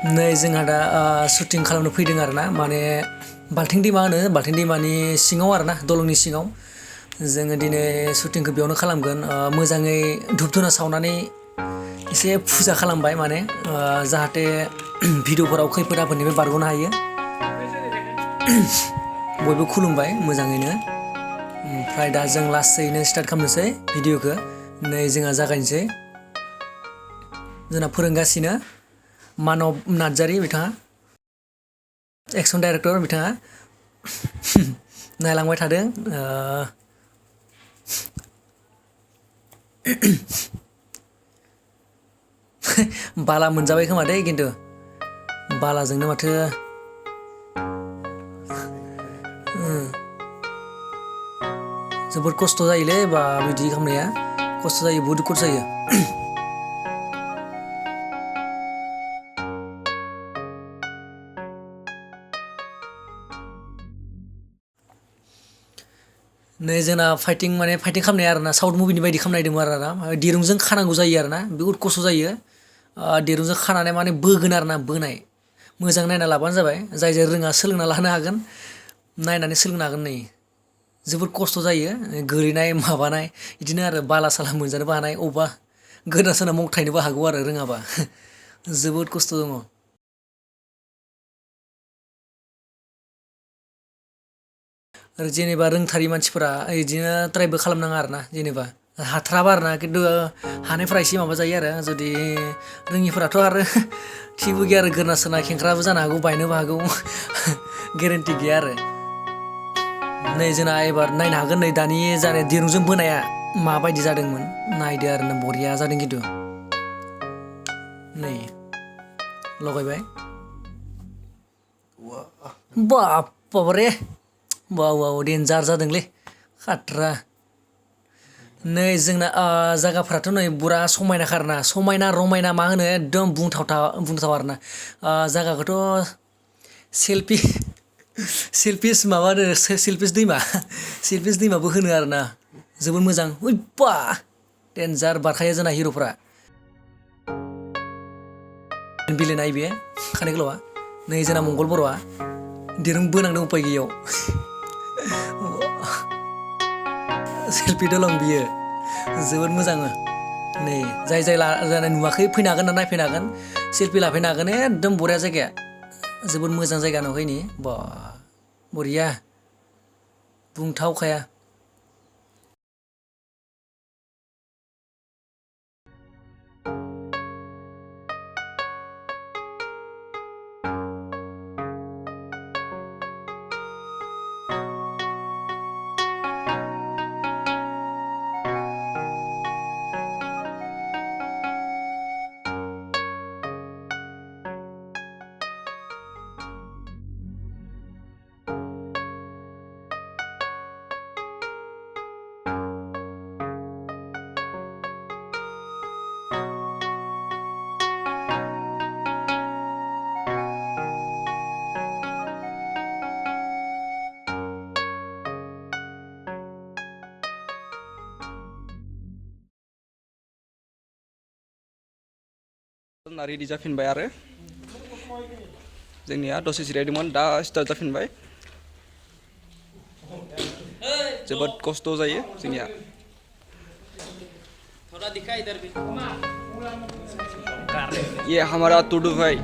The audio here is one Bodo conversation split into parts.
नै जोंहा दा शुटिं खालामनो फैदों आरोना माने बाल्थिं दैमा होनो बाल्थिं दैमानि सिङाव आरोना दलंनि सिङाव जोङो दिनै शुटिंखौ बेयावनो खालामगोन मोजाङै धुप धुना सावनानै एसे फुजा खालामबाय माने जाहाथे भिडिअफोराव खैफोद आफोदनिफ्राय बारग'नो हायो बयबो खुलुमबाय मोजाङैनो ओमफ्राय दा जों लासैनो स्टार्ट खालामनोसै भिडिअखौ नै जोंहा जागायनोसै जोंना फोरोंगासिनो मानब नार्जारि बिथाङा एक्सन डाइरेक्टर बिथाङा नायलांबाय थादों बाला मोनजाबाय खोमा दै खिन्थु बालाजोंनो माथो जोबोद खस्थ' जायोलै बा बिदि खालामनाया खस्थ' जायो बहुद खस्थ' जायो नै जोंना फाइटिं खालामनाय आरोना साउथ मुभिनि बायदि खालामनायदोंमोन आरोना दिरुंजों खानांगौ जायो आरोना बहुद खस्थ' जायो दिरुंजों खानानै माने बोगोन आरोना बोनाय मोजां नायना लाबानो जाबाय जाय जाय रोङा सोलोंना लानो हागोन नायनानै सोलोंनो हागोन नै जोबोद खस्थ' जायो गोलैनाय माबानाय बिदिनो आरो बाला साला मोनजानोबो हानाय अबेबा गोदोना सोरना मगथायनोबो हागौ आरो रोङाबा जोबोद खस्थ' दङ आरो जेनेबा रोंथारि मानसिफोरा बिदिनो ट्राइबो खालामनाङा आरोना जेनेबा हाथाराबा आरोना खिन्थु हानायफोरा एसे माबा जायो आरो जुदि रोङिफोराथ' आरो थिबो गैया आरो गोरना सोरना खेंख्राबो जानो हागौ बायनोबो हागौ गेरेन्टि गैया आरो नै जोंना एबार नायनो हागोन नै दानि जानाय दिरुंजों बोनाया माबायदि जादोंमोन नायदो आरो नों बरिया जादों खिन्थु नै लगायबाय बारे वाव डेन्जार जादोंलै खाट्रा नै जोंना जायगाफ्राथ' नै बुरा समायनाखा आरोना समायना रमायना मा होनो एकदम बुंथाव आरोना जायगाखौथ' सेल्फिस माबा होनो सेल्फिस दैमाबो होनो आरोना जोबोद मोजां बा डेन्जार बारखायो जोंना हिर'फ्रा बिलाइनाय बे खानाय गोलावा नै जोंना मंगल बर'आ दिरुं बोनांदों उफाय गैयियाव सेल्फि दलं बियो जोबोद मोजां नै जाय नुवाखै फैनो हागोन ना नायफैनो हागोन सेल्फि लाफैनो हागोन एकदम बरिया जायगाया जोबोद मोजां जायगा नुहैनि बा बरिया बुंथावखाया रेडि जाफिनबाय आरो जोंनिया दसे जिरायदोंमोन दा स्टार्ट जाफिनबाय जोबोद खस्थ' जायो जोंनिया ये हमारा टुडू भाई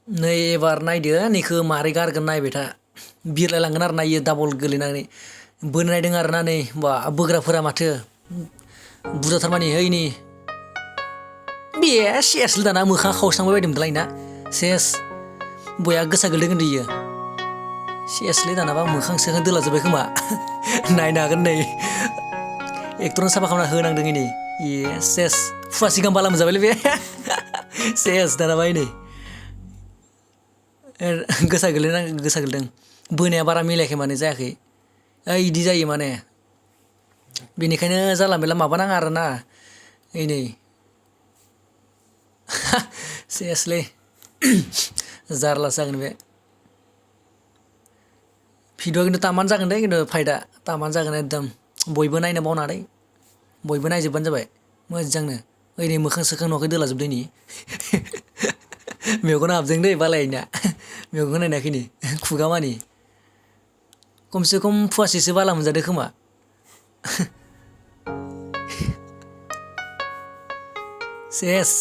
नै एबार नायदो नैखो मारै गारगोन नायबाय था बिरलायलांगोन आरो ना इयो डाबल गोलैनानै बोनो नायदों आरो ना नै बा बोग्राफोरा माथो बुरजाथार मानि है नै बे सेसलै दाना मोखाङा खावस्रांबाय बायदोंमोनलाय ना सेस बया गोसा गोलैदों होनदो इयो सेसलै दानाबा मोखां सोखां दोलाजोब्बाय खोमा नायनो हागोन नै एक्टरनो साफा खालामना होनांदों इनै ए सेस फुवासे गाहाम बाला मोनजाबायलै बे सेस दानाबा नै गोसा गोलैदों बोनाया बारा मिलायाखै माने जायाखै इदि जायो माने बेनिखायनो जाला मेला माबानाङा आरोना नै सेसलै जारलासो जागोन बे भिडिअआ खिन्थु तामानो जागोन दे खिन्थु फाइटआ तामानो जागोन एकदम बयबो नायनो बावनाङा दे बयबो नायजोबबानो जाबाय मोजांनो ओरै मोखां सोखां नुवाखै दोलाजोबदों नै मेगना हाबदों दै बालायना मेगनखौ नायनाखै नै खुगा मानि खमसे खम फुवासेसो बाला मोनजादो खोमा सेस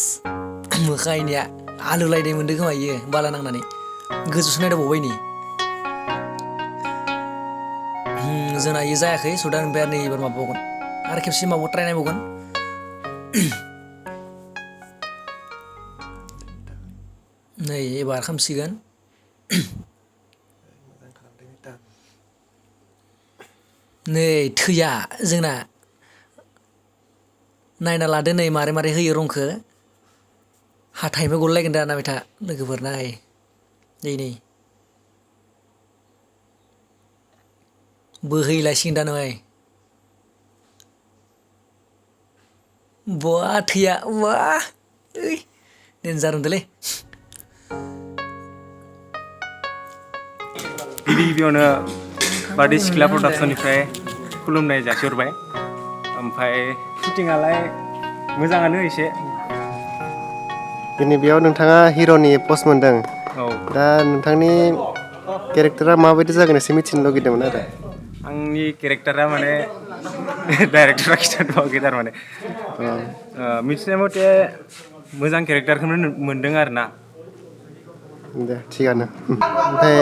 मोखां इनिया आलौलायनाय मोनदों खोमा इयो बाला नांनानै गोजौसो नायदावबावबाय नै जोंना इयो जायाखै स' दा ओमफ्राय नै एबार माबाबावगोन आरो खेबसे माबाव ट्राय नायबावगोन नै एबार खामसिगोन नै थैया जोंना नायना लादो नै मारै मारै होयो रंखो हाथायनिफ्राय गलायगोन दा नायबाय था लोगोफोर नाय नै बोहैलायसिगोन दा नै बा थैया बा देन्जार मोनदोंलै गिबियावनो बारदै सिख्ला प्रडाक्सननिफ्राय खुलुमनाय जासिहरबाय ओमफ्राय शुटिंआलाय मोजाङानो एसे दिनै बेयाव नोंथाङा हिर'नि पस्ट मोनदों औ दा नोंथांनि केरेक्टारा माबायदि जागोन एसे मिथिनो लुगैदोंमोन आरो आंनि केरेक्टारा माने डाइरेक्टरा खिन्थाथ'वाखै थारमाने मिथिनाय मथे मोजां केरेक्टारखौनो मोनदों आरो ना दे थिगानो ओमफ्राय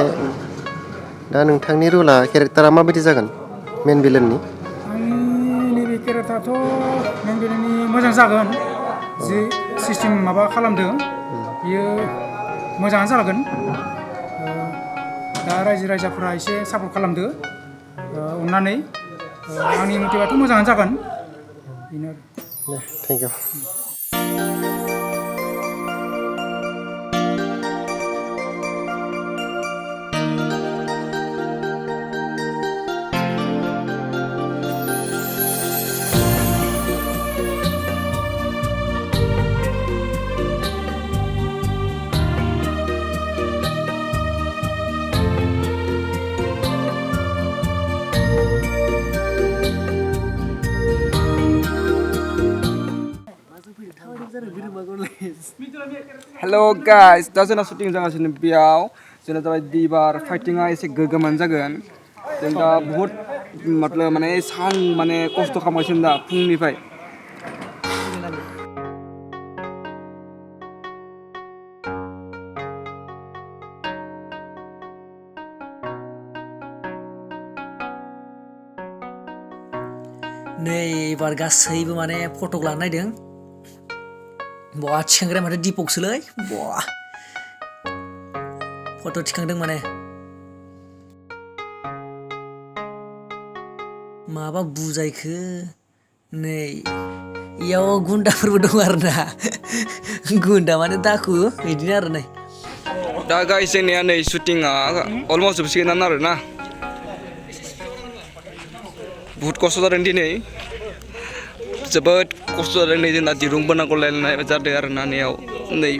दा नोंथांनि रला केरेक्टारा माबायदि जागोन मेन भिलेननि आंनि नैबे केरेक्टाराथ' मेन भिलेननि मोजां जागोन जि सिस्टेम माबा खालामदों बियो मोजाङानो जागोन दा रायजो राजाफोरा एसे सापर्ट खालामदो अननानै आंनि मथेबाथ' मोजाङानो जागोन बेनो दे थेंक इउ हेल' गाइस दा जोंना शुटिं जागासिनो बेयाव जोंना जाबाय दिबार फाइटिंआ एसे गोगोमानो जागोन जों दा बुहुत मतलब माने सान माने खस्थ' खालामगासिनो दा फुंनिफ्राय नै एबार गासैबो माने फटक लानो नायदों बहा थिखांग्राया माथो दिपकसोलै बहा फट' थिखांदों माने माबा बुजायखो नै इयाव गुन्दाफोरबो दं आरोना गुन्दा माने दाखु बिदिनो आरो नै दा गाइस जोंनिया नै शुटिंआ अलमस्ट जोबसिगोनानो आरो ना बुहुत खस्थ' जादों दिनै जोबोद खस्थ' जादों नै जोंना दिरुं बोनांगौलायनाय जादों आरो ना नैयाव नै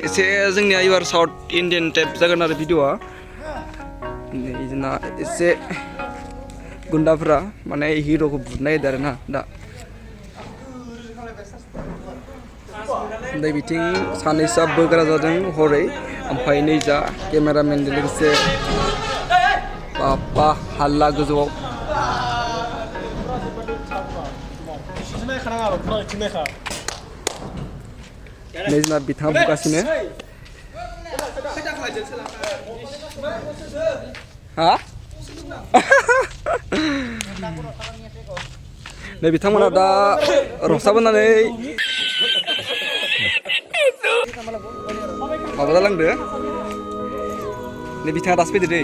एसे जोंनिया एबार साउथ इन्डियान टाइप जागोन आरो भिडिअआ नै जोंना एसे गुन्दाफोरा माने हिर'खौ बुनो नागिरदों आरो ना दा नै बिथिं सानैसोआ बोग्रा जादों हरै ओमफ्राय नै जा केमेरामेनजों लोगोसे बाबा हाल्ला गोजौआव नै जोंना बिथाङा बुगासिनो Ha? नै बिथांमोना दा रंजाबोनानै माबा जालांदो नै बिथाङा दासो फैदो दै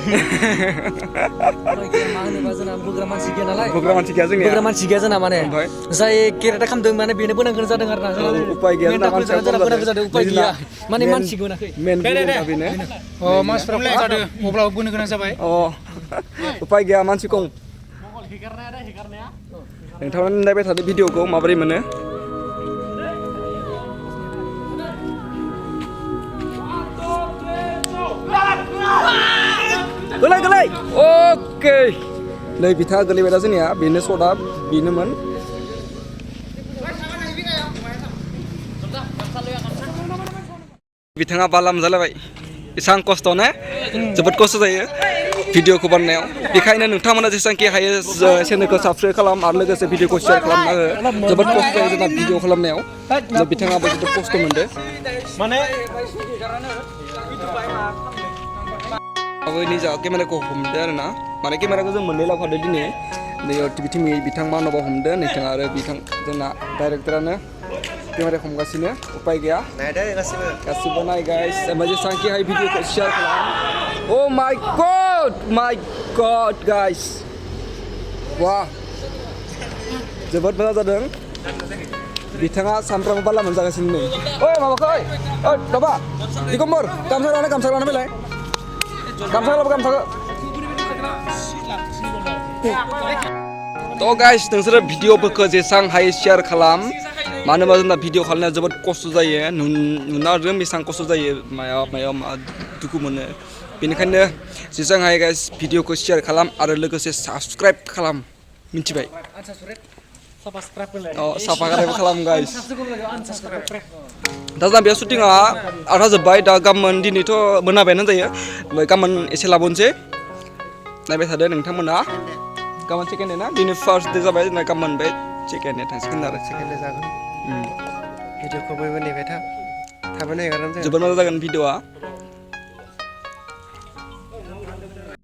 मा होनोबा जोंना बोग्रा मानसि गैया नालाय बोग्रा मानसि गैया जोंनिया बोग्रा मानसि गैया जोंना माने ओमफ्राय? जाय केरेक्टार खालामदों माने बेनो बोनांगोन जादों आरो ना उपाय गैया जोंना मानसिया बोनांगोन जादों उपाय गैया माने मानसि मोनाखै मेन भिलेनआ बेनो अ मानसिफ्रा खम जादों अब्लाबो बोनो गोनां जाबाय अ उपाय गैया मानसि खम नोंथाङा नायबाय थादो भिडिअखौ माबोरै मोनो गोलै गोलै अके नै बिथाङा गोलैबाय दा जोंनिया बेनो सदा बेनोमोन बिथाङा बालाम जालायबाय एसां खस्थ' ने जोबोद खस्थ' जायो भिडिअखौ बानायनायाव बेखायनो नोंथांमोना जेसेबांखि हायो चेनेलखौ साबस्क्राइब खालाम आरो लोगोसे भिडिअखौ शेयार खालामना हो जोबोद खस्थ' जायो जोंना भिडिअ खालामनायाव बिथाङाबो जोबोद खस्थ' मोनदो निजा केमेराखौ हमदो आरो ना माने केमेराखौ जों मोननै लाफादो दिनै बिथिं बिथां मानबा हमदो नोंथाङा आरो बिथां जोंना डाइरेक्टरानो केमेरा हमगासिनो उपाय गैया गासिबो नाय गाइस ओमफ्राय जेसेबांखि हाय भिडिअखौ शेयार खालाम अ माय गड गाइस वाह जोबोद मोजां जादों बिथाङा सानफ्रामबो बाला मोनजागासिनो नै ओइ माबाखौ ओइ दाबा दिगम्बर गामसा लाना फैलाय थ' गाइस नोंसोरो भिडिअफोरखौ जेसां हायो शेयार खालाम मानो होनबा जोंना भिडिअ खालामनाया जोबोद खस्थ' जायो नुना आरो बेसेबां खस्थ' जायो मायाव मा दुखु मोनो बेनिखायनो जेसां हायो गाइस भिडिअखौ शेयार खालाम आरो लोगोसे साबस्क्राइब खालाम मिथिबाय साबस्क्राइब खालाम गाइस दा जोंना बे शुटिंआ आधा जोब्बाय दा गाबोन दिनैथ' मोनाबायानो जायो ओमफ्राय गाबोन एसे लाबावनोसै नायबाय थादो नोंथांमोना गाबोन सेकेन्ड डे ना दिनै फार्स्ट डे जाबाय जोंना गाबोन बे सेकेन्ड डे थांसिगोन आरो सेकेन्ड डे जागोन भिडिअखौ बयबो नेबाय था थाबैनो हेगारनानै जोबोद मोजां जागोन भिडिअआ